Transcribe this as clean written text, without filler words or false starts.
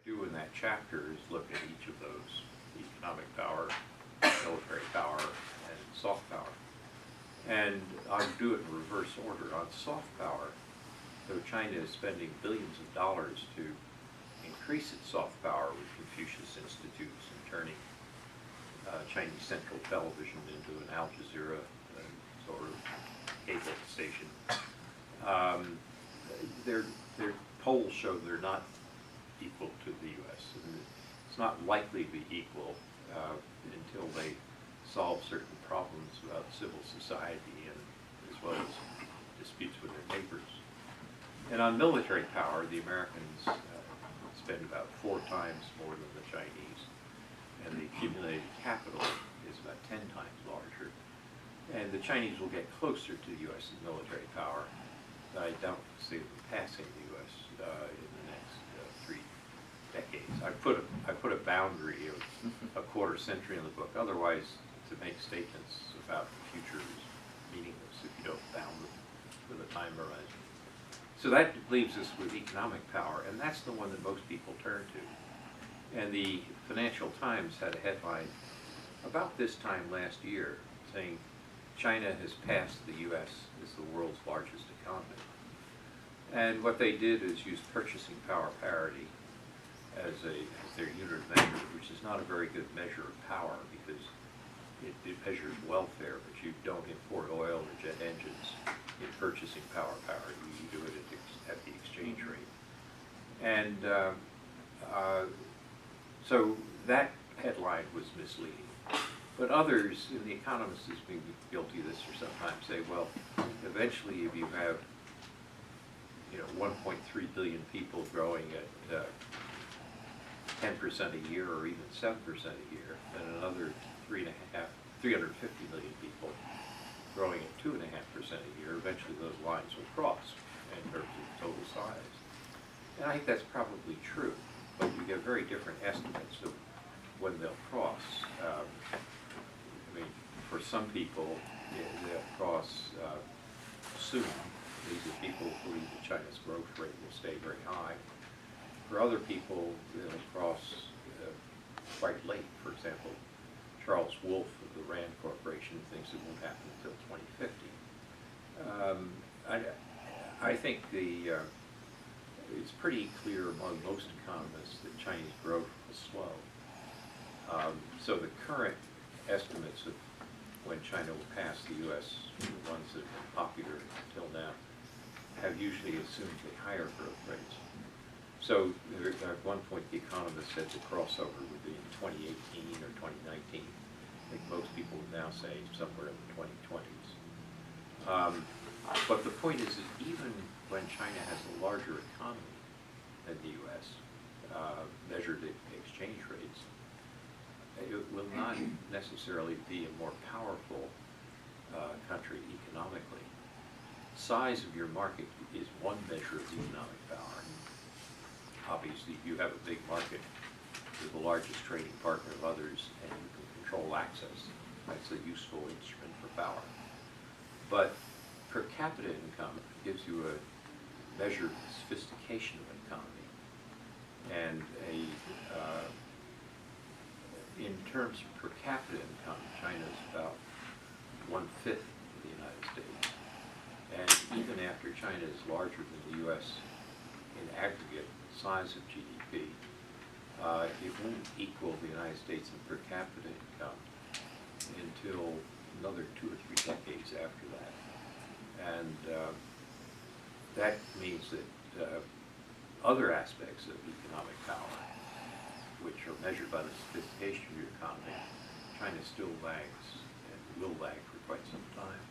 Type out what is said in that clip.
do in that chapter is look at each of those: economic power, military power, and soft power. And I'll do it in reverse order. On soft power, though China is spending billions of dollars to increase its soft power with Confucius Institutes and turning Chinese Central Television into an Al Jazeera sort of cable station, their polls show they're not equal to the U.S. And it's not likely to be equal until they solve certain problems about civil society and as well as disputes with their neighbors. And on military power, the Americans spend about 4 times more than the Chinese, and the accumulated capital is about 10 times larger. And the Chinese will get closer to the U.S. in military power. I don't see them passing the U.S. In the next 3 decades. I put a boundary of a quarter century in the book. Otherwise, to make statements about the future is meaningless if you don't bound them with a time horizon. So that leaves us with economic power, and that's the one that most people turn to. And the Financial Times had a headline about this time last year saying China has passed the U.S. as the world's largest economy. And what they did is use purchasing power parity as their unit of measure, which is not a very good measure of power because it measures welfare, but you don't import oil or jet engines in purchasing power parity. You do it at the exchange rate. And so that headline was misleading. But others, and The Economist has been guilty of this for some time, say, well, eventually if you have 1.3 billion people growing at 10% a year or even 7% a year, and another 350 million people growing at 2.5% a year, eventually those lines will cross in terms of total size. And I think that's probably true, but you get very different estimates of when they'll cross. I mean, for some people, they'll cross soon. These are people who believe that China's growth rate will stay very high. For other people, they'll cross quite late. For example, Charles Wolf of the Rand Corporation thinks it won't happen until 2050. I think it's pretty clear among most economists that Chinese growth will slow. So the current estimates of when China will pass the U.S., the ones that have been popular until now, have usually assumed the higher growth rates. So at one point the economist said the crossover would be in 2018 or 2019. I think most people would now say somewhere in the 2020s. But the point is that even when China has a larger economy than the U.S., measured at exchange rates, it will not necessarily be a more powerful country economically. Size of your market is one measure of economic power. Obviously, if you have a big market, you're the largest trading partner of others, and you can control access. That's a useful instrument for power. But per capita income gives you a measure of the sophistication of an economy. And in terms of per capita income, China is about 1/5 of the United States. And even after China is larger than the U.S. in aggregate size of GDP, it won't equal the United States in per capita income until another 2 or 3 decades after that. And that means that other aspects of economic power, which are measured by the sophistication of your economy, China still lags and will lag for quite some time.